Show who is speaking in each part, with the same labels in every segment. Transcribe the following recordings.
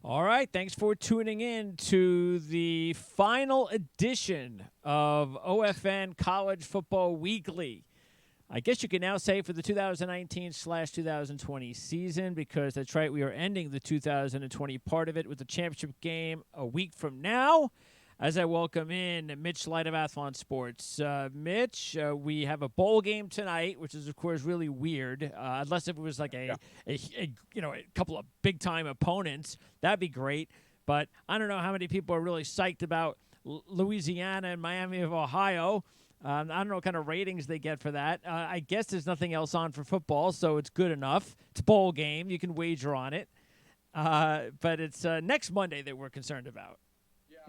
Speaker 1: All right, thanks for tuning in to the final edition of OFN College Football Weekly. I guess you can now say for the 2019/2020 season, because that's right, we are ending the 2020 part of it with the championship game a week from now. As I welcome in Mitch Light of Athlon Sports. Mitch, we have a bowl game tonight, which is, of course, really weird. Unless if it was like a couple of big-time opponents, that'd be great. But I don't know how many people are really psyched about Louisiana and Miami of Ohio. I don't know what kind of ratings they get for that. I guess there's nothing else on for football, so it's good enough. It's a bowl game. You can wager on it. But it's next Monday that we're concerned about.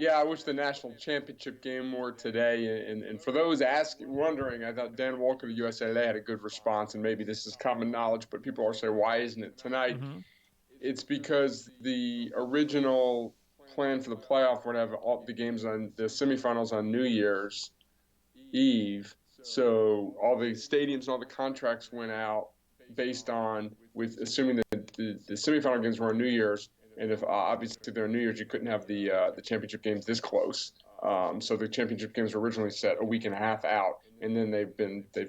Speaker 2: Yeah, I wish the national championship game were today. And for those wondering, I thought Dan Walker of the USA Today had a good response, and maybe this is common knowledge, but people are saying, why isn't it tonight? Mm-hmm. It's because the original plan for the playoff would have all the games on the semifinals on New Year's Eve. So all the stadiums and all the contracts went out based on assuming that the semifinal games were on New Year's. And if obviously they're New Year's, you couldn't have the championship games this close. So the championship games were originally set a week and a half out, and then they've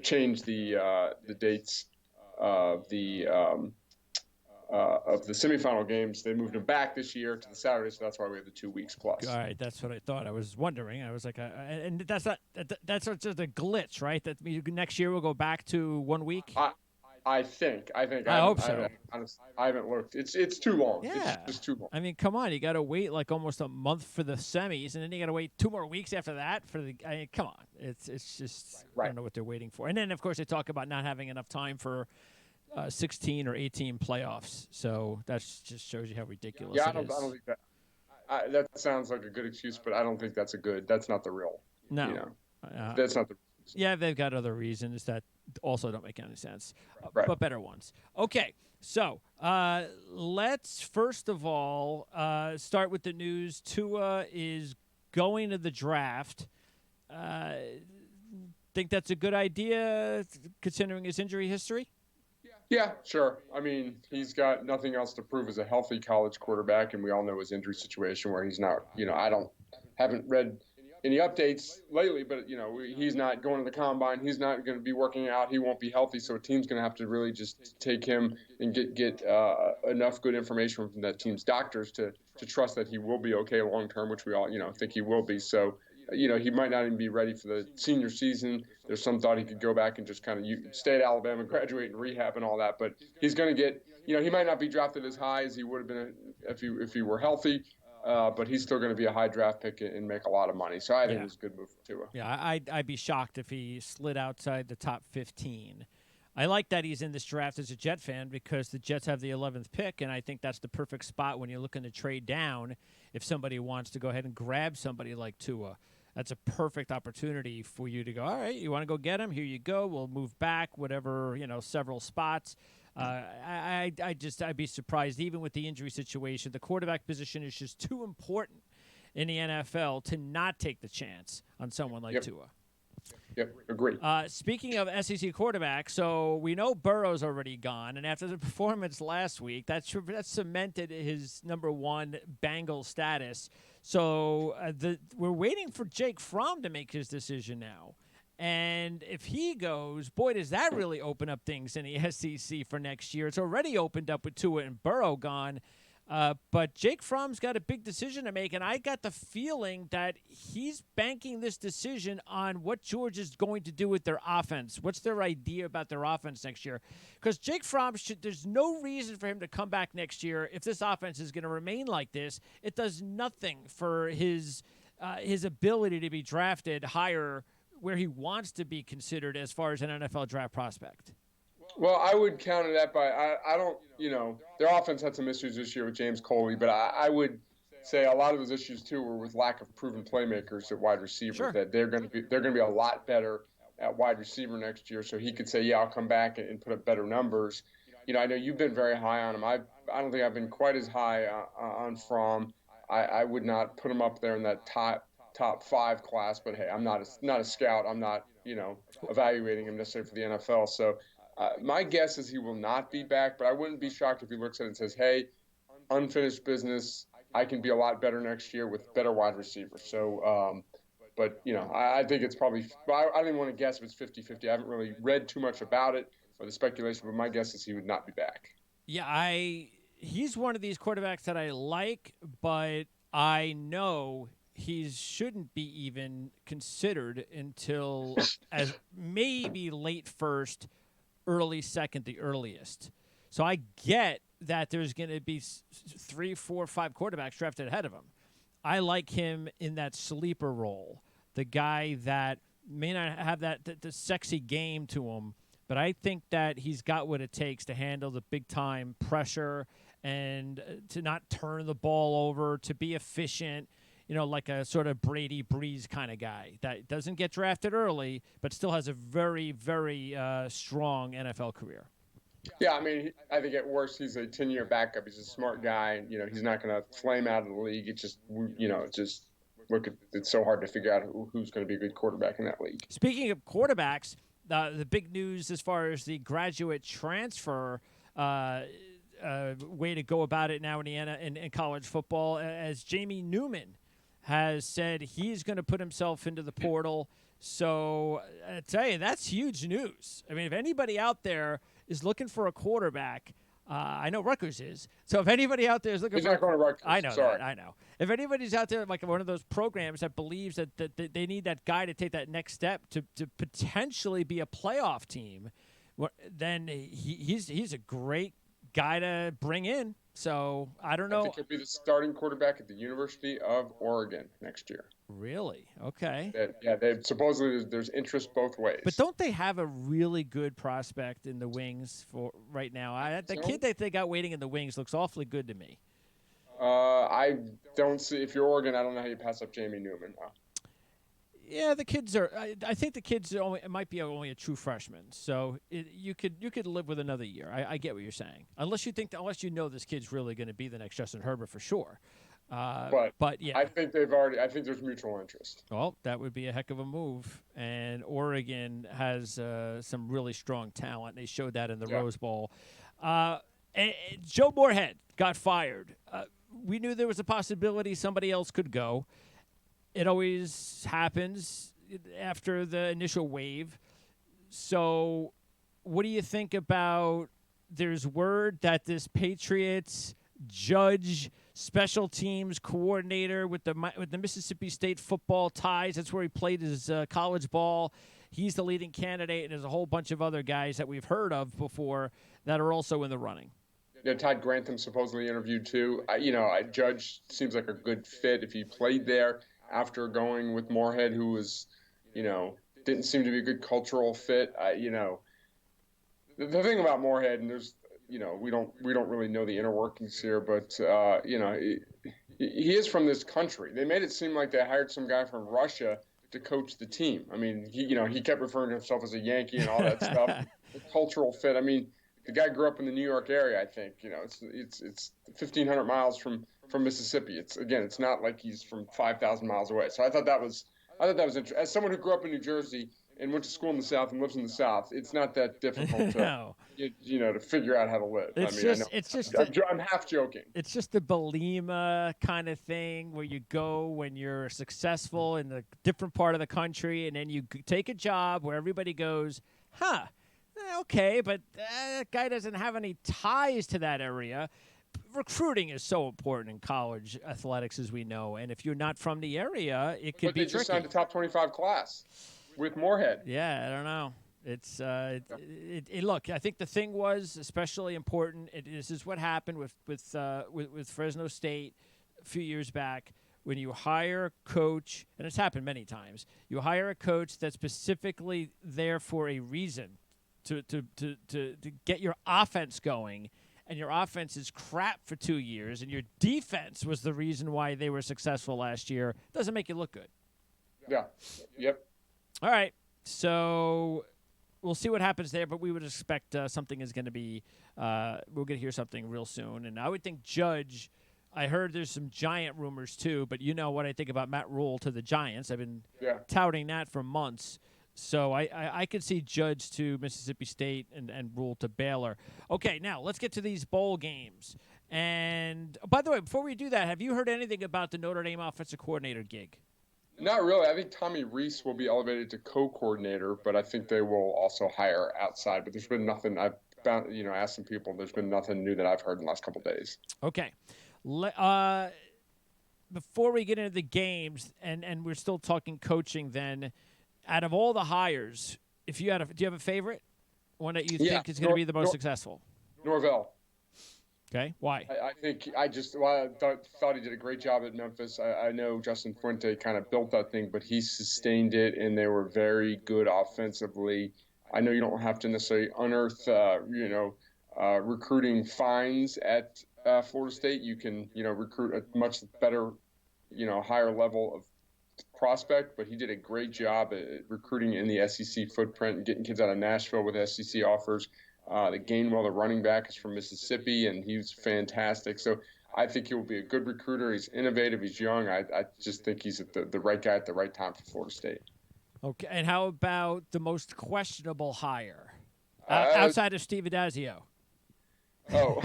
Speaker 2: changed the dates of the semifinal games. They moved them back this year to the Saturday, so that's why we have the 2 weeks plus.
Speaker 1: All right, that's what I thought. I was wondering. I was like, and that's just a glitch, right? That next year we'll go back to 1 week.
Speaker 2: I think. I
Speaker 1: hope so.
Speaker 2: I haven't looked. It's too long.
Speaker 1: Yeah.
Speaker 2: It's just too long.
Speaker 1: I mean, come on. You got to wait like almost a month for the semis, and then you got to wait 2 more weeks after that for the. Come on. It's just right. I don't know what they're waiting for. And then of course they talk about not having enough time for 16 or 18 playoffs. So that just shows you how ridiculous it is.
Speaker 2: I don't think that. That sounds like a good excuse, but I don't think that's that's not the real.
Speaker 1: No.
Speaker 2: You know, that's not the.
Speaker 1: Yeah, they've got other reasons that also don't make any sense,
Speaker 2: right.
Speaker 1: But better ones. Okay, so let's first of all start with the news. Tua is going to the draft. Think that's a good idea, considering his injury history?
Speaker 2: Yeah, sure. I mean, he's got nothing else to prove as a healthy college quarterback, and we all know his injury situation where he's not. I haven't read any updates lately, but he's not going to the combine. He's not going to be working out. He won't be healthy, so a team's going to have to really just take him and get enough good information from that team's doctors to trust that he will be okay long term, which we all think he will be. So he might not even be ready for the senior season. There's some thought he could go back and just kind of stay at Alabama, graduate and rehab and all that. But he's going to get he might not be drafted as high as he would have been if he were healthy. But he's still going to be a high draft pick and make a lot of money. So I think it's a good move for Tua.
Speaker 1: Yeah, I'd be shocked if he slid outside the top 15. I like that he's in this draft as a Jet fan because the Jets have the 11th pick, and I think that's the perfect spot when you're looking to trade down if somebody wants to go ahead and grab somebody like Tua. That's a perfect opportunity for you to go, all right, you want to go get him? Here you go. We'll move back, whatever, several spots. I'd be surprised, even with the injury situation. The quarterback position is just too important in the NFL to not take the chance on someone like Tua.
Speaker 2: Yep, agree.
Speaker 1: Speaking of SEC quarterbacks, so we know Burrow's already gone, and after the performance last week, that cemented his number one Bengal status. So we're waiting for Jake Fromm to make his decision now. And if he goes, boy, does that really open up things in the SEC for next year. It's already opened up with Tua and Burrow gone. But Jake Fromm's got a big decision to make, and I got the feeling that he's banking this decision on what Georgia is going to do with their offense. What's their idea about their offense next year? Because Jake Fromm, there's no reason for him to come back next year if this offense is going to remain like this. It does nothing for his ability to be drafted higher where he wants to be considered as far as an NFL draft prospect.
Speaker 2: Well, I would counter that by I don't their offense had some issues this year with James Coley, but I would say a lot of those issues too were with lack of proven playmakers at wide receiver.
Speaker 1: Sure.
Speaker 2: That they're going to be a lot better at wide receiver next year. So he could say, I'll come back and put up better numbers. I know you've been very high on him. I don't think I've been quite as high on Fromm. I would not put him up there in that top 5 class, but hey, I'm not a scout. I'm not, evaluating him necessarily for the NFL. So my guess is he will not be back, but I wouldn't be shocked if he looks at it and says, hey, unfinished business. I can be a lot better next year with better wide receivers. So, but, I think it's probably – I don't even want to guess if it's 50-50. I haven't really read too much about it or the speculation, but my guess is he would not be back.
Speaker 1: Yeah, he's one of these quarterbacks that I like, but I know he shouldn't be even considered until as maybe late first, early second, the earliest. So I get that there's going to be 3, 4, 5 quarterbacks drafted ahead of him. I like him in that sleeper role, the guy that may not have the sexy game to him, but I think that he's got what it takes to handle the big-time pressure and to not turn the ball over, to be efficient, like a sort of Brady Breeze kind of guy that doesn't get drafted early but still has a very, very strong NFL career.
Speaker 2: Yeah, I mean, I think at worst he's a 10-year backup. He's a smart guy. He's not going to flame out of the league. It's just, it's so hard to figure out who's going to be a good quarterback in that league.
Speaker 1: Speaking of quarterbacks, the big news as far as the graduate transfer way to go about it now in college football, as Jamie Newman has said he's going to put himself into the portal. So I tell you, that's huge news. I mean, if anybody out there is looking for a quarterback, I know Rutgers is. So if anybody out there is looking
Speaker 2: He's not going to Rutgers.
Speaker 1: I know
Speaker 2: Sorry.
Speaker 1: that. I know. If anybody's out there like one of those programs that believes that they need that guy to take that next step to potentially be a playoff team, then he's a great guy to bring in. So I don't know.
Speaker 2: I think he'll be the starting quarterback at the University of Oregon next year.
Speaker 1: Really? Okay.
Speaker 2: Supposedly there's interest both ways.
Speaker 1: But don't they have a really good prospect in the wings for right now? The kid that they got waiting in the wings looks awfully good to me.
Speaker 2: I don't see – if you're Oregon, I don't know how you pass up Jamie Newman. No.
Speaker 1: Yeah, the kids are. I think the kids might be only a true freshman, so you could live with another year. I get what you're saying, unless you know this kid's really going to be the next Justin Herbert for sure. But yeah,
Speaker 2: I think there's mutual interest.
Speaker 1: Well, that would be a heck of a move, and Oregon has some really strong talent. They showed that in the Rose Bowl. And Joe Moorhead got fired. We knew there was a possibility somebody else could go. It always happens after the initial wave. So what do you think about there's word that this Patriots judge special teams coordinator with the Mississippi State football ties, that's where he played his college ball, he's the leading candidate, and there's a whole bunch of other guys that we've heard of before that are also in the running.
Speaker 2: Yeah, Todd Grantham supposedly interviewed too. Judge seems like a good fit if he played there. After going with Moorhead, who was, didn't seem to be a good cultural fit. The thing about Moorhead, and there's, we don't really know the inner workings here, but he is from this country. They made it seem like they hired some guy from Russia to coach the team. I mean, he kept referring to himself as a Yankee and all that stuff. The cultural fit. I mean, the guy grew up in the New York area. I think it's 1,500 miles from Mississippi. It's not like he's from 5,000 miles away. So I thought that was interesting. As someone who grew up in New Jersey and went to school in the South and lives in the South, it's not that difficult to to figure out how to live. I'm half joking.
Speaker 1: It's just the Belima kind of thing where you go when you're successful in a different part of the country, and then you take a job where everybody goes, okay, but that guy doesn't have any ties to that area. Recruiting is so important in college athletics, as we know, and if you're not from the area, it could be tricky. But they
Speaker 2: just signed a top 25 class with Moorhead.
Speaker 1: Yeah, I don't know. It's look. I think the thing was especially important. This is what happened with Fresno State a few years back. When you hire a coach, and it's happened many times, you hire a coach that's specifically there for a reason to get your offense going. And your offense is crap for 2 years, and your defense was the reason why they were successful last year, doesn't make you look good.
Speaker 2: Yeah. Yep.
Speaker 1: All right. So we'll see what happens there, but we would expect something is going to be we're going to hear something real soon. And I would think Judge, I heard there's some Giant rumors too, but you know what I think about Matt Rule to the Giants. I've been touting that for months. So I could see Judge to Mississippi State and Rule to Baylor. Okay, now let's get to these bowl games. And by the way, before we do that, have you heard anything about the Notre Dame offensive coordinator gig?
Speaker 2: Not really. I think Tommy Rees will be elevated to co-coordinator, but I think they will also hire outside. But there's been nothing. I've found, asked some people. There's been nothing new that I've heard in the last couple of days.
Speaker 1: Okay. Before we get into the games, and we're still talking coaching, then, out of all the hires, do you have a favorite? One that you think is going to be the most successful?
Speaker 2: Norvell.
Speaker 1: Okay, why?
Speaker 2: I think I thought he did a great job at Memphis. I know Justin Fuente kind of built that thing, but he sustained it, and they were very good offensively. I know you don't have to necessarily unearth, recruiting finds at Florida State. You can, recruit a much better, higher level of prospect, but he did a great job at recruiting in the SEC footprint and getting kids out of Nashville with SEC offers. The Gainwell, the running back, is from Mississippi, and he's fantastic. So I think he will be a good recruiter. He's innovative. He's young. I just think he's the right guy at the right time for Florida State.
Speaker 1: Okay, and how about the most questionable hire outside of Steve Adazio?
Speaker 2: Oh,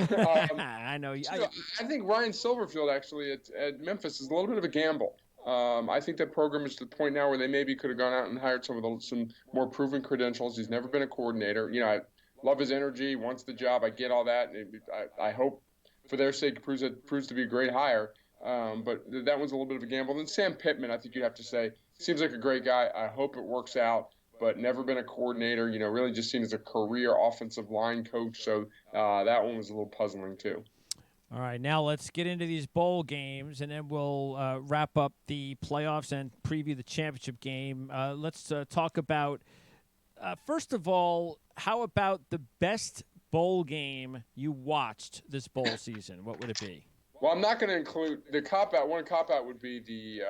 Speaker 1: I know.
Speaker 2: I think Ryan Silverfield actually at Memphis is a little bit of a gamble. I think that program is to the point now where they maybe could have gone out and hired some more proven credentials. He's never been a coordinator. I love his energy, wants the job. I get all that. I hope for their sake it proves to be a great hire. But that one's a little bit of a gamble. Then Sam Pittman, I think you'd have to say, seems like a great guy. I hope it works out, but never been a coordinator, really just seen as a career offensive line coach. So that one was a little puzzling too.
Speaker 1: All right, now let's get into these bowl games, and then we'll wrap up the playoffs and preview the championship game. Let's talk about, first of all, how about the best bowl game you watched this bowl season? What would it be?
Speaker 2: Well, I'm not going to include the cop-out. One cop-out would be the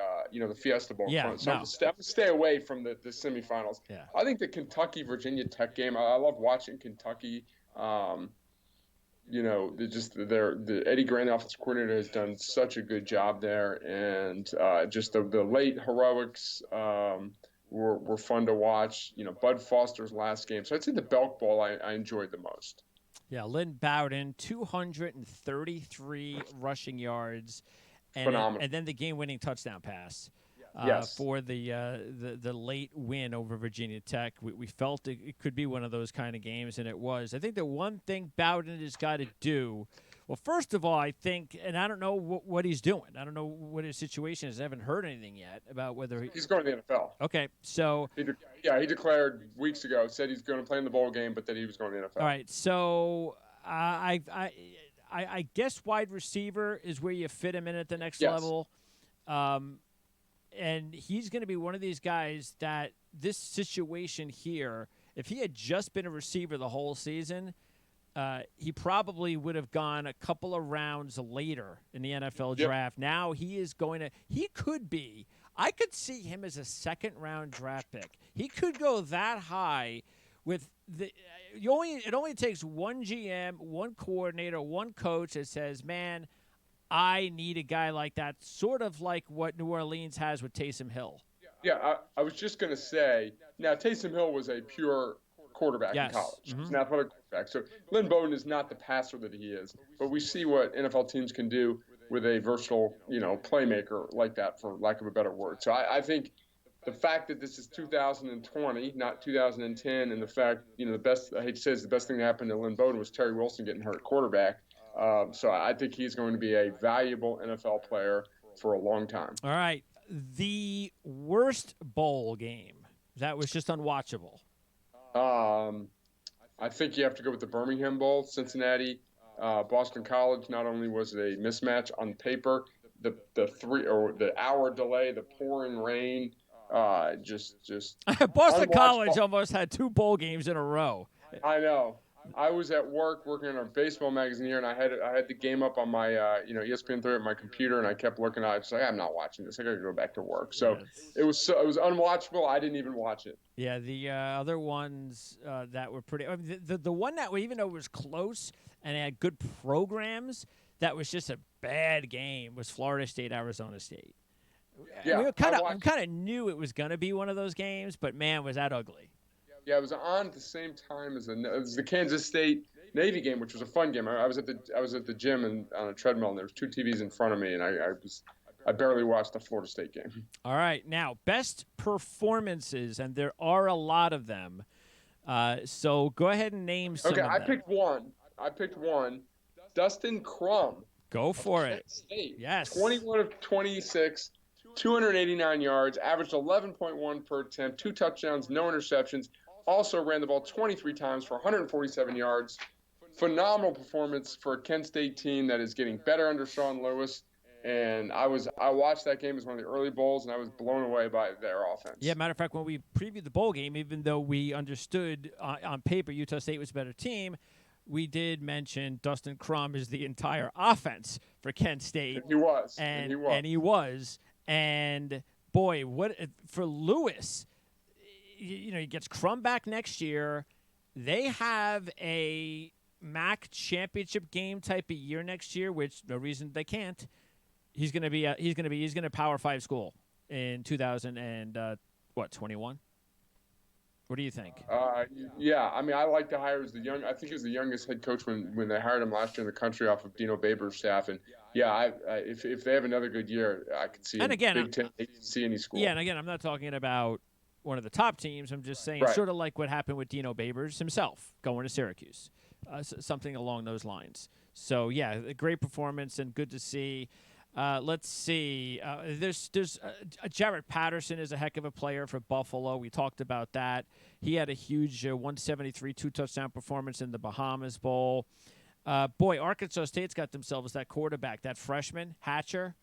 Speaker 2: Fiesta Bowl.
Speaker 1: Yeah,
Speaker 2: so I'm going to stay away from the semifinals.
Speaker 1: Yeah.
Speaker 2: I think the Kentucky-Virginia Tech game, I love watching Kentucky. The Eddie Grant, the offensive coordinator, has done such a good job there. And just the late heroics were fun to watch. Bud Foster's last game. So I'd say the Belk Bowl I enjoyed the most.
Speaker 1: Yeah, Lynn Bowden, 233 rushing yards, and then the game-winning touchdown pass for the late win over Virginia Tech. We felt it could be one of those kind of games, and it was. I think the one thing Bowden has got to do, well, first of all, I think, and I don't know what he's doing. I don't know what his situation is. I haven't heard anything yet about whether
Speaker 2: he's going to the NFL.
Speaker 1: Okay, so
Speaker 2: he declared weeks ago, said he's going to play in the bowl game, but that he was going to the NFL.
Speaker 1: All right, so I guess wide receiver is where you fit him in at the next level, and he's going to be one of these guys that this situation here, if he had just been a receiver the whole season, he probably would have gone a couple of rounds later in the NFL draft. Now I could see him as a second-round draft pick. He could go that high with it only takes one GM, one coordinator, one coach that says, man, I need a guy like that, sort of like what New Orleans has with Taysom Hill.
Speaker 2: Yeah, I was just going to say, now Taysom Hill was a pure quarterback in college.
Speaker 1: Mm-hmm.
Speaker 2: He's an athletic quarterback. So Lynn Bowden is not the passer that he is. But we see what NFL teams can do with a versatile, playmaker like that, for lack of a better word. So I think the fact that this is 2020, not 2010, and the fact, the best thing that happened to Lynn Bowden was Terry Wilson getting hurt at quarterback. So I think he's going to be a valuable NFL player for a long time.
Speaker 1: All right. The worst bowl game that was just unwatchable.
Speaker 2: I think you have to go with the Birmingham Bowl, Cincinnati, Boston College. Not only was it a mismatch on paper, the hour delay, the pouring rain, just
Speaker 1: Boston College almost had two bowl games in a row.
Speaker 2: I know. I was at work working on our baseball magazine here, and I had the game up on my ESPN3 at my computer, and I kept looking at it. I was like, I'm not watching this. I got to go back to work. So it was unwatchable. I didn't even watch it.
Speaker 1: Yeah, the other ones that were pretty. I mean, the one that, even though it was close and had good programs, that was just a bad game was Florida State, Arizona State.
Speaker 2: Yeah,
Speaker 1: we kind of knew it was going to be one of those games, but man, was that ugly.
Speaker 2: Yeah, it was on at the same time as the Kansas State Navy game, which was a fun game. I was at the gym and on a treadmill, and there was two TVs in front of me, and I barely watched the Florida State game.
Speaker 1: All right, now best performances, and there are a lot of them. So go ahead and name some
Speaker 2: Okay,
Speaker 1: of
Speaker 2: I
Speaker 1: them.
Speaker 2: picked one. Dustin Crum
Speaker 1: Go
Speaker 2: of
Speaker 1: for
Speaker 2: Kent
Speaker 1: it.
Speaker 2: State.
Speaker 1: Yes.
Speaker 2: 21 of 26, 289 yards, averaged 11.1 per attempt, 2 touchdowns, no interceptions. Also ran the ball 23 times for 147 yards. Phenomenal performance for a Kent State team that is getting better under Sean Lewis. And I watched that game as one of the early bowls, and I was blown away by their offense.
Speaker 1: Yeah, matter of fact, when we previewed the bowl game, even though we understood on paper Utah State was a better team, we did mention Dustin Crum is the entire offense for Kent State.
Speaker 2: And he was.
Speaker 1: And boy, what for Lewis, he gets Crum back next year. They have a MAC championship game type of year next year, which no reason they can't. He's going to Power 5 school in 2021. What do you think?
Speaker 2: Yeah, I mean, I like to hire I think he was the youngest head coach when they hired him last year in the country off of Dino Babers' staff. And yeah, if they have another good year, I could see him Big Ten see any school.
Speaker 1: Yeah, and again, I'm not talking about one of the top teams. I'm just saying sort of like what happened with Dino Babers himself going to Syracuse, something along those lines. So yeah, a great performance and good to see. Let's see. There's Jarrett Patterson is a heck of a player for Buffalo. We talked about that. He had a huge 173 2-touchdown performance in the Bahamas Bowl. Boy, Arkansas State's got themselves that quarterback, that freshman, Hatcher.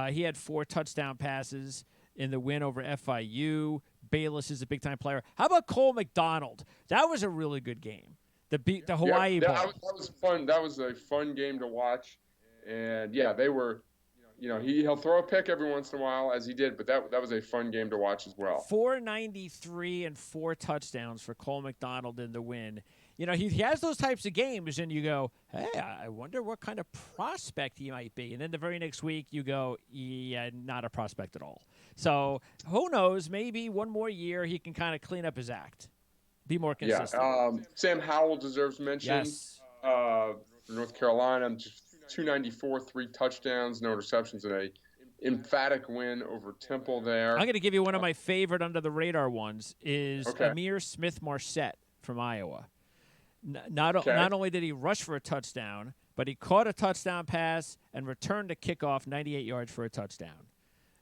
Speaker 1: He had 4 touchdown passes in the win over FIU. Bayless is a big-time player. How about Cole McDonald? That was a really good game. The Hawaii Bowl.
Speaker 2: That was fun. That was a fun game to watch. And, yeah, they were – he'll throw a pick every once in a while, as he did, but that was a fun game to watch as well.
Speaker 1: 493 and 4 touchdowns for Cole McDonald in the win. He has those types of games, and you go, hey, I wonder what kind of prospect he might be. And then the very next week, you go, yeah, not a prospect at all. So who knows? Maybe one more year he can kind of clean up his act, be more consistent.
Speaker 2: Yeah, Sam Howell deserves mention.
Speaker 1: Yes.
Speaker 2: For North Carolina, just 294, 3 touchdowns, no interceptions, and a emphatic win over Temple there.
Speaker 1: I'm going to give you one of my favorite under-the-radar ones is Amir Smith-Marset from Iowa. Not only did he rush for a touchdown, but he caught a touchdown pass and returned a kickoff 98 yards for a touchdown.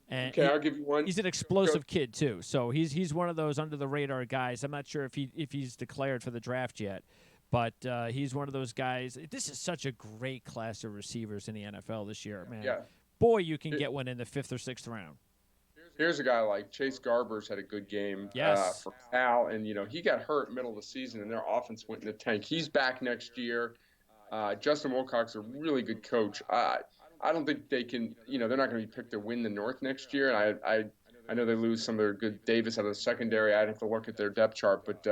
Speaker 1: And
Speaker 2: I'll give you one.
Speaker 1: He's an explosive kid, too. So he's one of those under-the-radar guys. I'm not sure if he's declared for the draft yet. But he's one of those guys. This is such a great class of receivers in the NFL this year, man. Yeah. Boy, you can get one in the 5th or 6th round.
Speaker 2: Here's a guy like Chase Garbers had a good game for Cal, and he got hurt middle of the season, and their offense went in the tank. He's back next year. Justin Wilcox is a really good coach. I don't think they can. They're not going to be picked to win the North next year, and I know they lose some of their good Davis out of the secondary. I'd have to look at their depth chart, but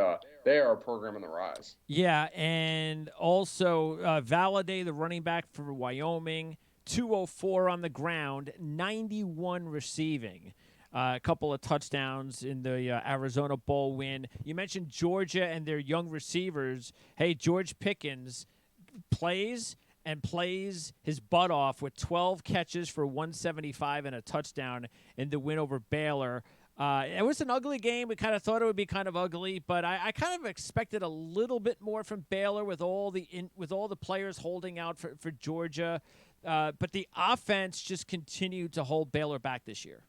Speaker 2: they are a program on the rise.
Speaker 1: Yeah, and also Valladay, the running back for Wyoming, 204 on the ground, 91 receiving. A couple of touchdowns in the Arizona Bowl win. You mentioned Georgia and their young receivers. Hey, George Pickens plays his butt off with 12 catches for 175 and a touchdown in the win over Baylor. It was an ugly game. We kind of thought it would be kind of ugly, but I kind of expected a little bit more from Baylor with all the players holding out for Georgia. But the offense just continued to hold Baylor back this year.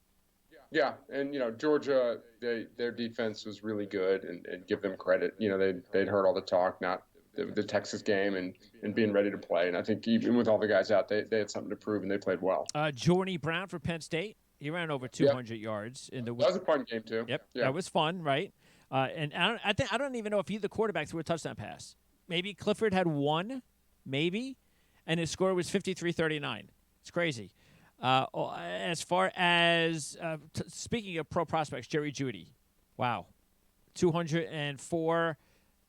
Speaker 2: Yeah, and Georgia, their defense was really good, and give them credit. They'd heard all the talk, not the Texas game, and being ready to play. And I think even with all the guys out, they had something to prove, and they played well.
Speaker 1: Jordy Brown for Penn State, he ran over 200 yards in the.
Speaker 2: That was a fun game too.
Speaker 1: Yep,
Speaker 2: yeah.
Speaker 1: That was fun, right? And I don't even know if either quarterback threw a touchdown pass. Maybe Clifford had one, maybe, and his score was 53-39. It's crazy. As far as speaking of pro prospects, Jerry Jeudy, wow, 204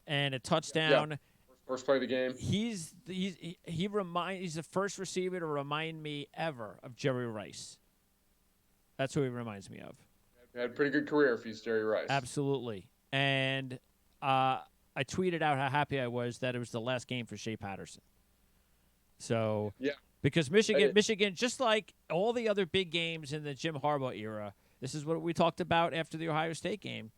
Speaker 1: and a touchdown.
Speaker 2: Yeah. First play of the game.
Speaker 1: He's the first receiver to remind me ever of Jerry Rice. That's who he reminds me of.
Speaker 2: He had a pretty good career if he's Jerry Rice.
Speaker 1: Absolutely. And I tweeted out how happy I was that it was the last game for Shea Patterson. So,
Speaker 2: Yeah.
Speaker 1: because Michigan, just like all the other big games in the Jim Harbaugh era, this is what we talked about after the Ohio State game,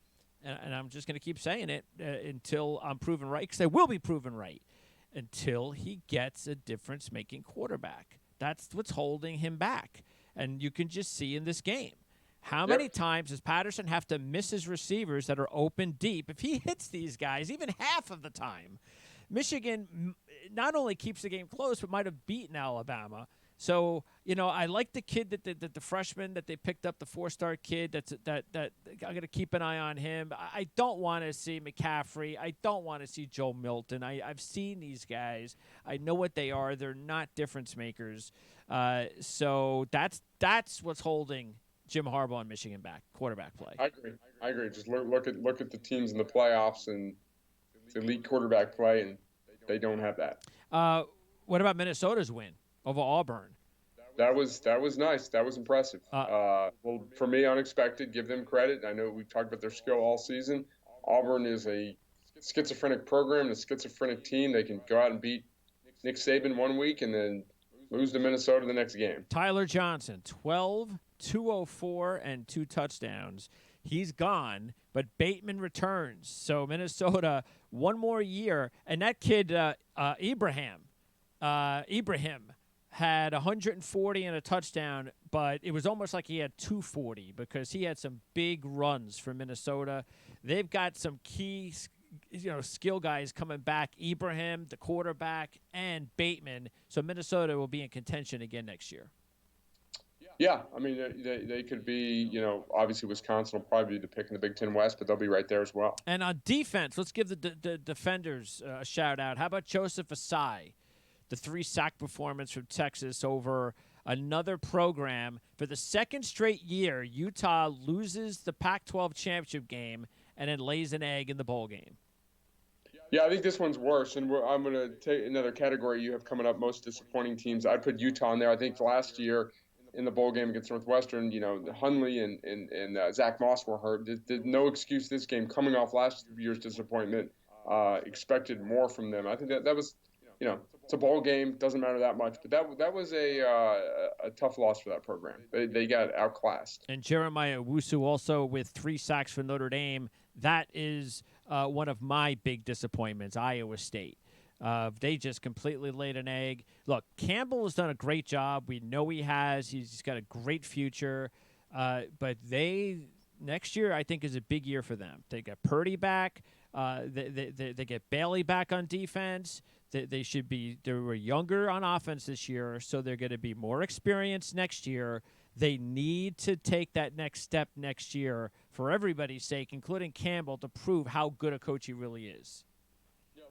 Speaker 1: and I'm just going to keep saying it until I'm proven right, because I will be proven right, until he gets a difference-making quarterback. That's what's holding him back, and you can just see in this game. How many times does Patterson have to miss his receivers that are open deep? If he hits these guys even half of the time, Michigan not only keeps the game close, but might have beaten Alabama. So, I like the kid the freshman that they picked up, the 4-star kid. That I'm going to keep an eye on him. I don't want to see McCaffrey. I don't want to see Joe Milton. I've seen these guys. I know what they are. They're not difference makers. So that's what's holding Jim Harbaugh and Michigan back, quarterback play.
Speaker 2: I agree. Just look at the teams in the playoffs and elite quarterback play, and they don't have that.
Speaker 1: What about Minnesota's win over Auburn?
Speaker 2: That was nice. That was impressive. Well, for me, unexpected. Give them credit. I know we've talked about their skill all season. Auburn is a schizophrenic program, a schizophrenic team. They can go out and beat Nick Saban one week and then lose to Minnesota the next game.
Speaker 1: Tyler Johnson, 12, 204, and 2 touchdowns. He's gone, but Bateman returns. So Minnesota, one more year. And that kid, Ibrahim, had 140 and a touchdown, but it was almost like he had 240 because he had some big runs for Minnesota. They've got some key skill guys coming back, Ibrahim, the quarterback, and Bateman. So Minnesota will be in contention again next year.
Speaker 2: Yeah, I mean, they could be, obviously Wisconsin will probably be the pick in the Big Ten West, but they'll be right there as well.
Speaker 1: And on defense, let's give the defenders a shout-out. How about Joseph Asai, the 3-sack performance from Texas over another program? For the second straight year, Utah loses the Pac-12 championship game and then lays an egg in the bowl game.
Speaker 2: Yeah, I think this one's worse, and I'm going to take another category you have coming up, most disappointing teams. I'd put Utah in there. I think last year in the bowl game against Northwestern, Hundley and Zach Moss were hurt. There's no excuse this game coming off last year's disappointment. Expected more from them. I think that was, it's a bowl game, doesn't matter that much, but that was a tough loss for that program. They got outclassed.
Speaker 1: And Jeremiah Owusu also with 3 sacks for Notre Dame. That is one of my big disappointments, Iowa State. They just completely laid an egg. Look, Campbell has done a great job. We know he has. He's got a great future. But next year, I think, is a big year for them. They got Purdy back. They get Bailey back on defense. They were younger on offense this year, so they're going to be more experienced next year. They need to take that next step next year for everybody's sake, including Campbell, to prove how good a coach he really is.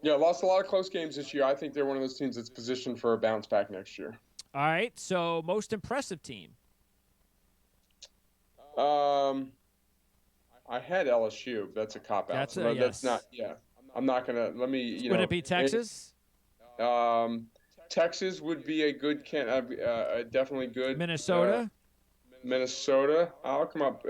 Speaker 2: Yeah, lost a lot of close games this year. I think they're one of those teams that's positioned for a bounce back next year.
Speaker 1: All right, so most impressive team.
Speaker 2: I had LSU. That's a cop out. That's not. Yeah, I'm not gonna. Let me.
Speaker 1: Would it be Texas?
Speaker 2: Texas would be a good definitely good.
Speaker 1: Minnesota.
Speaker 2: Minnesota. I'll come up.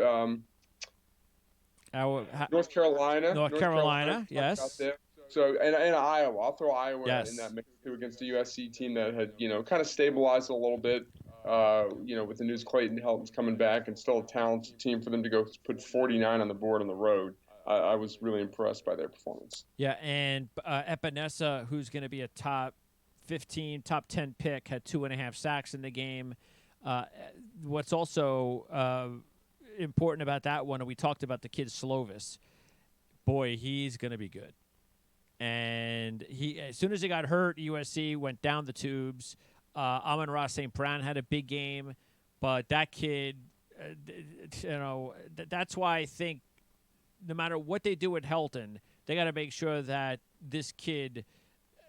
Speaker 2: North Carolina.
Speaker 1: North Carolina. Yes.
Speaker 2: So and Iowa, I'll throw Iowa in that mix too against the USC team that had kind of stabilized a little bit. With the news Clayton Helton's coming back and still a talented team for them to go put 49 on the board on the road. I was really impressed by their performance.
Speaker 1: Yeah, and Epinesa, who's going to be a top 15, top 10 pick, had 2.5 sacks in the game. What's also important about that one, and we talked about the kid Slovis. Boy, he's going to be good. And he, as soon as he got hurt, USC went down the tubes. Amon-Ra St. Brown had a big game, but that kid, that's why I think no matter what they do at Helton, they got to make sure that this kid,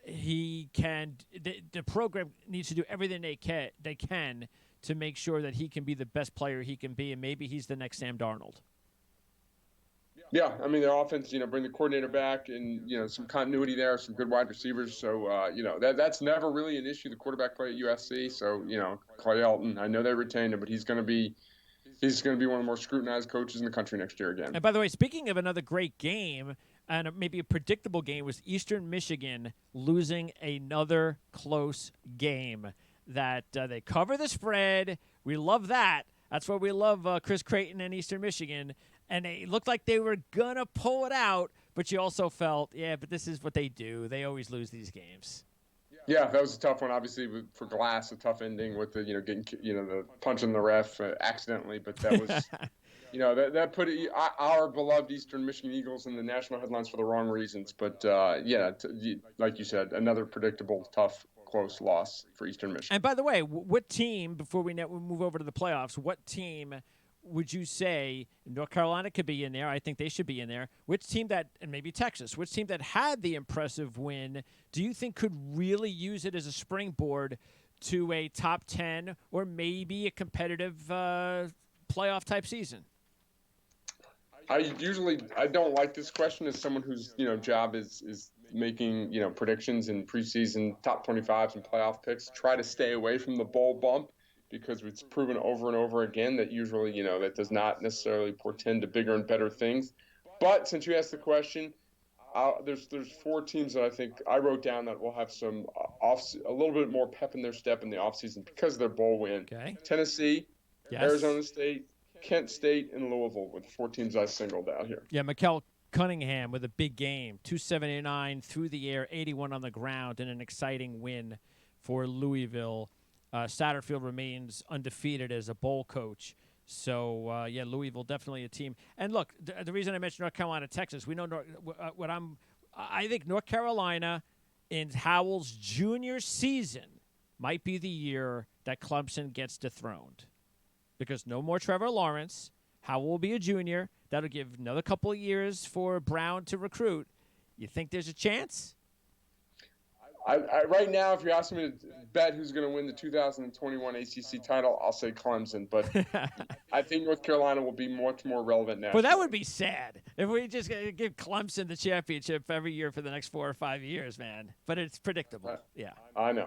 Speaker 1: the program needs to do everything they can to make sure that he can be the best player he can be, and maybe he's the next Sam Darnold.
Speaker 2: Yeah, I mean, their offense, bring the coordinator back and, some continuity there, some good wide receivers. So, that's never really an issue, the quarterback play at USC. So, Clay Helton, I know they retained him, but he's going to be one of the more scrutinized coaches in the country next year again.
Speaker 1: And by the way, speaking of another great game, and maybe a predictable game was Eastern Michigan losing another close game. That they cover the spread. We love that. That's why we love Chris Creighton and Eastern Michigan. And they looked like they were going to pull it out, but you also felt, but this is what they do. They always lose these games.
Speaker 2: Yeah, that was a tough one. Obviously, for Glass, a tough ending with the getting the punch in the ref accidentally. But that was, that put our beloved Eastern Michigan Eagles in the national headlines for the wrong reasons. But like you said, another predictable, tough, close loss for Eastern Michigan.
Speaker 1: And by the way, what team, before we move over to the playoffs, what team would you say North Carolina could be in there? I think they should be in there. Which team and maybe Texas, which team that had the impressive win do you think could really use it as a springboard to a top 10 or maybe a competitive playoff type season?
Speaker 2: I don't like this question as someone whose job is making predictions in preseason top 25s and playoff picks. Try to stay away from the bowl bump because it's proven over and over again that usually that does not necessarily portend to bigger and better things. But since you asked the question, there's 4 teams that I think I wrote down that will have some a little bit more pep in their step in the offseason because of their bowl win.
Speaker 1: Okay.
Speaker 2: Tennessee,
Speaker 1: yes.
Speaker 2: Arizona State, Kent State, and Louisville with 4 teams I singled out here.
Speaker 1: Yeah, Mikael Cunningham with a big game, 279 through the air, 81 on the ground, and an exciting win for Louisville. Satterfield remains undefeated as a bowl coach. So, Louisville definitely a team. And look, the reason I mentioned North Carolina, Texas, we know I think North Carolina in Howell's junior season might be the year that Clemson gets dethroned. Because no more Trevor Lawrence. Howell will be a junior. That'll give another couple of years for Brown to recruit. You think there's a chance?
Speaker 2: I right now, if you're asking me to bet who's going to win the 2021 ACC title, I'll say Clemson. But I think North Carolina will be much more relevant now.
Speaker 1: But that would be sad if we just give Clemson the championship every year for the next 4 or 5 years, man. But it's predictable. Yeah.
Speaker 2: I know.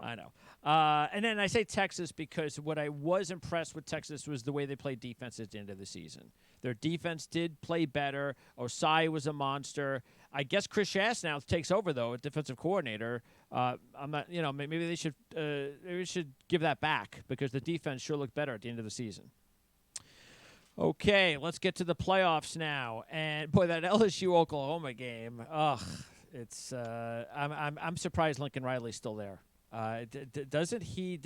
Speaker 1: And then I say Texas because what I was impressed with Texas was the way they played defense at the end of the season. Their defense did play better. Osai was a monster. I guess Chris Shass now takes over, though, as defensive coordinator. I'm not, maybe they should give that back because the defense sure looked better at the end of the season. Okay, let's get to the playoffs now. And boy, that LSU Oklahoma game, it's I'm surprised Lincoln Riley's still there. Doesn't he?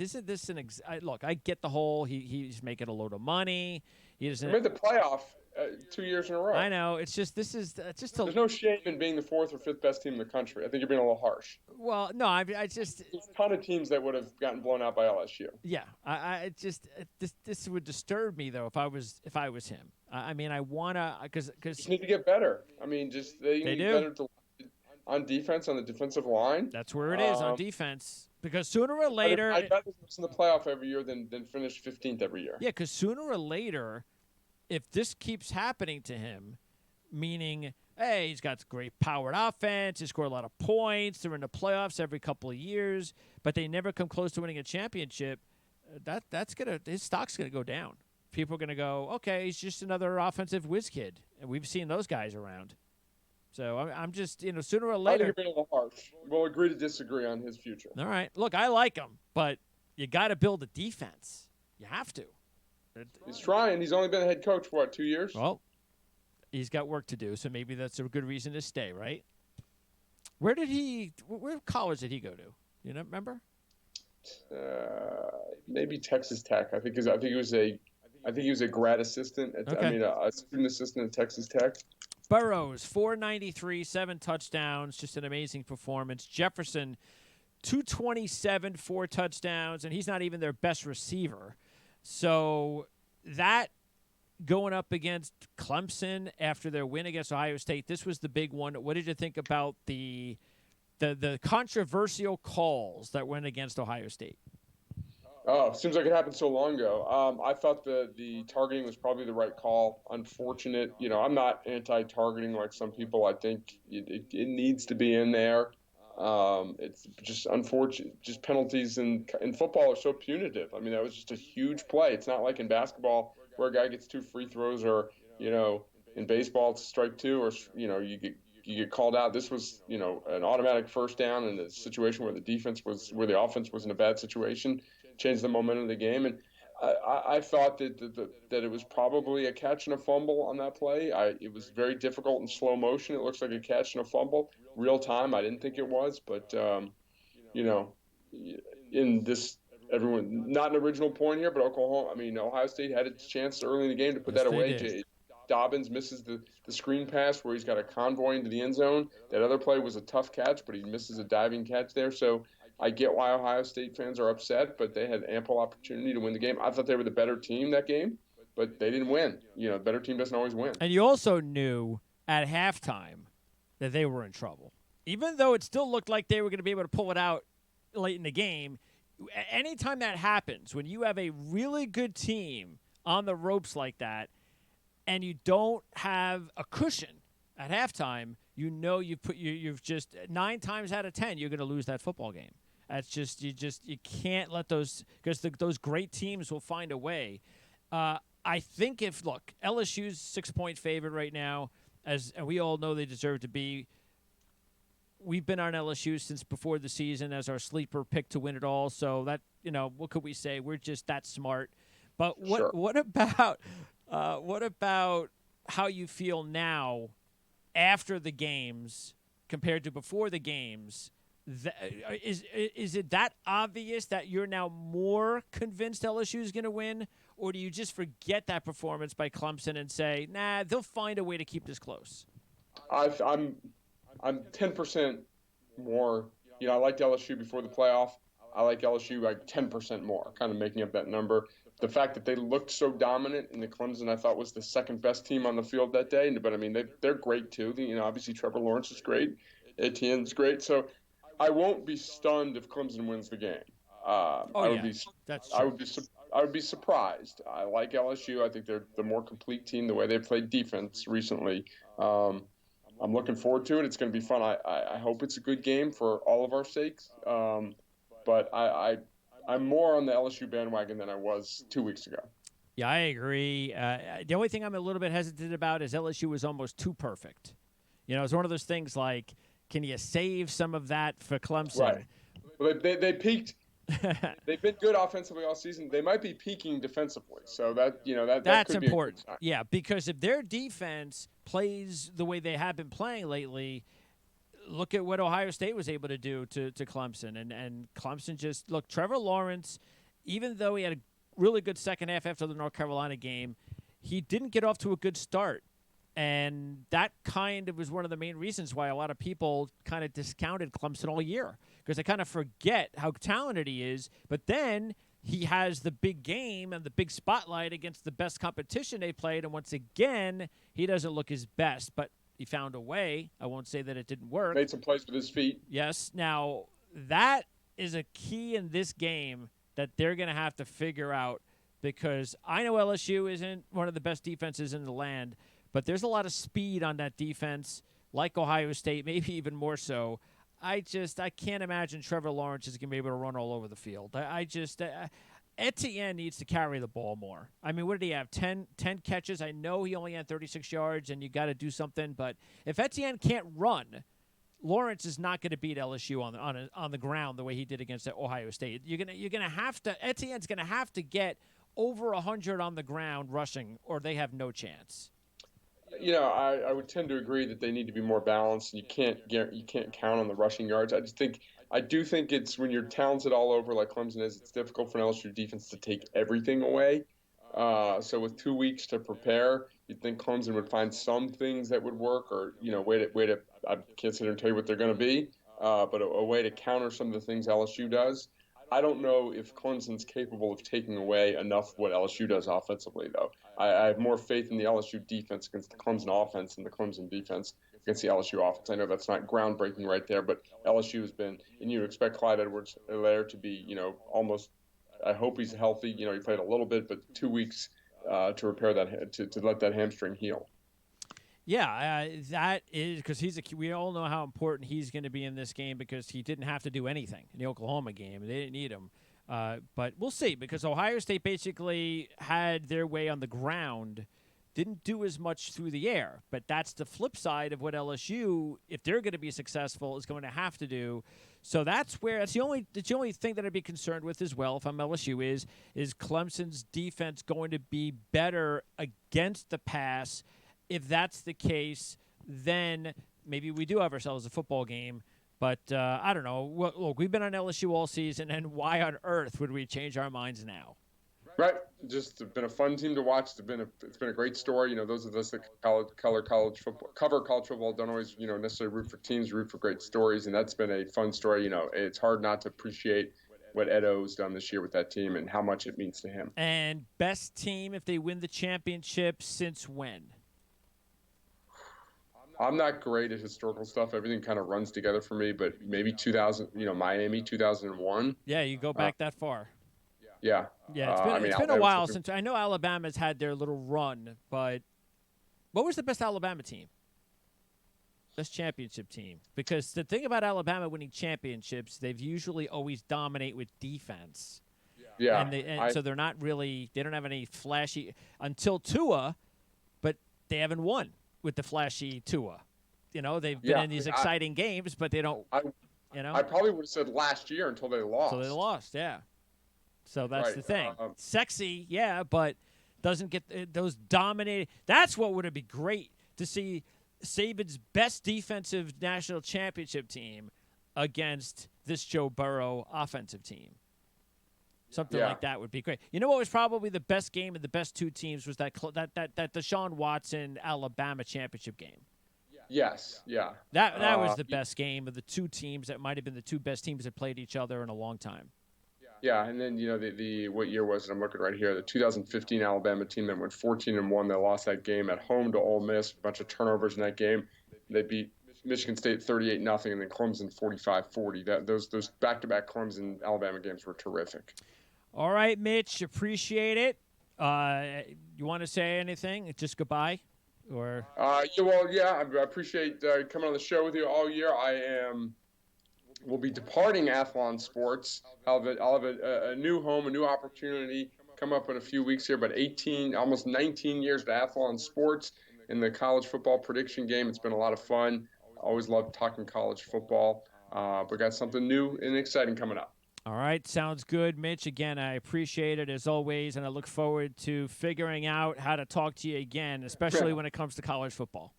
Speaker 1: Look, I get the whole he's making a load of money. He doesn't.
Speaker 2: He made the playoff 2 years in a row.
Speaker 1: I know. It's just There's
Speaker 2: no shame in being the 4th or 5th best team in the country. I think you're being a little harsh.
Speaker 1: Well, no, there's
Speaker 2: a ton of teams that would have gotten blown out by LSU.
Speaker 1: Yeah, this would disturb me though if I was him. I wanna because
Speaker 2: you need to get better. They need
Speaker 1: do.
Speaker 2: better on defense on the defensive line.
Speaker 1: That's where it is on defense. Because sooner or later,
Speaker 2: I'd rather miss in the playoff every year than finish 15th every year.
Speaker 1: Yeah, because sooner or later, if this keeps happening to him, meaning, hey, he's got great powered offense, he scored a lot of points, they're in the playoffs every couple of years, but they never come close to winning a championship, his stock's gonna go down. People are gonna go, okay, he's just another offensive whiz kid, and we've seen those guys around. So I'm just, sooner or later.
Speaker 2: I think you're being a little harsh. We'll agree to disagree on his future.
Speaker 1: All right. Look, I like him, but you got to build a defense. You have to.
Speaker 2: He's trying. He's only been a head coach for, 2 years?
Speaker 1: Well, he's got work to do, so maybe that's a good reason to stay, right? Where college did he go to? You know, remember?
Speaker 2: Maybe Texas Tech. I think he was a grad assistant. A student assistant at Texas Tech.
Speaker 1: Burrows, 493, 7 touchdowns, just an amazing performance. Jefferson, 227, 4 touchdowns, and he's not even their best receiver. So that going up against Clemson after their win against Ohio State, this was the big one. What did you think about the controversial calls that went against Ohio State?
Speaker 2: Oh, seems like it happened so long ago. I thought the targeting was probably the right call. Unfortunate. I'm not anti-targeting like some people. I think it needs to be in there. It's just unfortunate. Just penalties in football are so punitive. That was just a huge play. It's not like in basketball where a guy gets 2 free throws or, in baseball it's strike 2 or, you you get called out. This was, an automatic first down in a situation where the offense was in a bad situation, changed the momentum of the game. And I thought that it was probably a catch and a fumble on that play. It was very difficult in slow motion. It looks like a catch and a fumble. Real time, I didn't think it was, but in this, everyone, not an original point here, but Ohio State had its chance early in the game to put
Speaker 1: Yes,
Speaker 2: that
Speaker 1: they
Speaker 2: away.
Speaker 1: did.
Speaker 2: Dobbins misses the screen pass where he's got a convoy into the end zone. That other play was a tough catch, but he misses a diving catch there. So I get why Ohio State fans are upset, but they had ample opportunity to win the game. I thought they were the better team that game, but they didn't win. The better team doesn't always win.
Speaker 1: And you also knew at halftime that they were in trouble. Even though it still looked like they were going to be able to pull it out late in the game, anytime that happens, when you have a really good team on the ropes like that, and you don't have a cushion at halftime, you've just 9 times out of 10 you're going to lose that football game. That's you can't let those, because those great teams will find a way. I think LSU's 6-point favorite right now, and we all know they deserve to be. We've been on LSU since before the season as our sleeper pick to win it all. So that, what could we say? We're just that smart. But
Speaker 2: Sure.
Speaker 1: What about how you feel now after the games compared to before the games? Is it that obvious that you're now more convinced LSU is going to win, or do you just forget that performance by Clemson and say, nah, they'll find a way to keep this close?
Speaker 2: I'm 10% more. I liked LSU before the playoff. I like LSU like 10% more, kind of making up that number. The fact that they looked so dominant in the Clemson, I thought, was the second best team on the field that day. But they're great too. Obviously Trevor Lawrence is great, Etienne's great. So I won't be stunned if Clemson wins the game.
Speaker 1: That's true.
Speaker 2: I would be surprised. I like LSU. I think they're the more complete team. The way they played defense recently. I'm looking forward to it. It's going to be fun. I hope it's a good game for all of our sakes. But I'm more on the LSU bandwagon than I was 2 weeks ago.
Speaker 1: Yeah, I agree. The only thing I'm a little bit hesitant about is LSU was almost too perfect. It's one of those things like, can you save some of that for Clemson?
Speaker 2: Right. Well, they peaked. They've been good offensively all season. They might be peaking defensively. So that's
Speaker 1: could important. Yeah, because if their defense plays the way they have been playing lately, look at what Ohio State was able to do to Clemson. And Clemson Trevor Lawrence, even though he had a really good second half after the North Carolina game, he didn't get off to a good start. And that kind of was one of the main reasons why a lot of people kind of discounted Clemson all year, because they kind of forget how talented he is. But then he has the big game and the big spotlight against the best competition they played. And once again, he doesn't look his best. But he found a way. I won't say that it didn't work.
Speaker 2: Made some plays with his feet.
Speaker 1: Yes. Now, that is a key in this game that they're going to have to figure out, because I know LSU isn't one of the best defenses in the land, but there's a lot of speed on that defense, like Ohio State, maybe even more so. I can't imagine Trevor Lawrence is going to be able to run all over the field. Etienne needs to carry the ball more. I mean, what did he have? 10 catches? I know he only had 36 yards, and you got to do something. But if Etienne can't run, Lawrence is not going to beat LSU on the ground the way he did against Ohio State. You're gonna have to. Etienne's going to have to get over 100 on the ground rushing, or they have no chance.
Speaker 2: I would tend to agree that they need to be more balanced, and you can't count on the rushing yards. I do think it's, when you're talented all over like Clemson is, it's difficult for an LSU defense to take everything away. So with 2 weeks to prepare, you'd think Clemson would find some things that would work, or way to I can't sit here and tell you what they're going to be, but a way to counter some of the things LSU does. I don't know if Clemson's capable of taking away enough of what LSU does offensively, though. I have more faith in the LSU defense against the Clemson offense than the Clemson defense against the LSU offense. I know that's not groundbreaking right there, but LSU has been, and you expect Clyde Edwards-Helaire to be, almost, I hope he's healthy. He played a little bit, but 2 weeks to repair that, to let that hamstring heal.
Speaker 1: Yeah, that is because we all know how important he's going to be in this game, because he didn't have to do anything in the Oklahoma game. They didn't need him. But we'll see, because Ohio State basically had their way on the ground. didn't do as much through the air. But that's the flip side of what LSU, if they're going to be successful, is going to have to do. So that's the only thing that I'd be concerned with as well if I'm LSU is Clemson's defense going to be better against the pass? If that's the case, then maybe we do have ourselves a football game. But I don't know. Look, we've been on LSU all season, and why on earth would we change our minds now?
Speaker 2: Right. Just been a fun team to watch. It's been a great story. Those of us that cover college football don't always, necessarily root for teams, root for great stories. And that's been a fun story. It's hard not to appreciate what Edo's done this year with that team and how much it means to him.
Speaker 1: And best team if they win the championship since when?
Speaker 2: I'm not great at historical stuff. Everything kind of runs together for me, but maybe 2000, Miami 2001.
Speaker 1: Yeah, you go back that far.
Speaker 2: Yeah.
Speaker 1: Yeah, it's been a while since I know Alabama's had their little run, but what was the best Alabama team? Best championship team? Because the thing about Alabama winning championships, they've usually always dominate with defense.
Speaker 2: Yeah.
Speaker 1: So they're not really, they don't have any flashy until Tua, but they haven't won with the flashy Tua. They've been in these exciting games, but they don't,
Speaker 2: I probably would have said last year until they lost.
Speaker 1: So they lost, yeah. So that's
Speaker 2: right.
Speaker 1: the thing. Sexy, yeah, but doesn't get those dominated. That's what would be great to see Saban's best defensive national championship team against this Joe Burrow offensive team. Something like that would be great. You know what was probably the best game of the best two teams was that Deshaun Watson Alabama championship game.
Speaker 2: Yes, yeah.
Speaker 1: That was the best game of the two teams that might have been the two best teams that played each other in a long time.
Speaker 2: Yeah, and then the what year was it? I'm looking right here. The 2015 Alabama team that went 14-1. They lost that game at home to Ole Miss. A bunch of turnovers in that game. They beat Michigan State 38-0, and then Clemson 45-40. Those back-to-back Clemson Alabama games were terrific.
Speaker 1: All right, Mitch, appreciate it. You want to say anything? Just goodbye, or?
Speaker 2: I appreciate coming on the show with you all year. We'll be departing Athlon Sports. I'll have a new home, a new opportunity come up in a few weeks here, but almost 19 years to Athlon Sports in the college football prediction game. It's been a lot of fun. I always love talking college football. But got something new and exciting coming up.
Speaker 1: All right, sounds good, Mitch. Again, I appreciate it as always, and I look forward to figuring out how to talk to you again, especially when it comes to college football.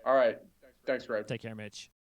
Speaker 2: All right. Thanks, Greg.
Speaker 1: Take care, Mitch.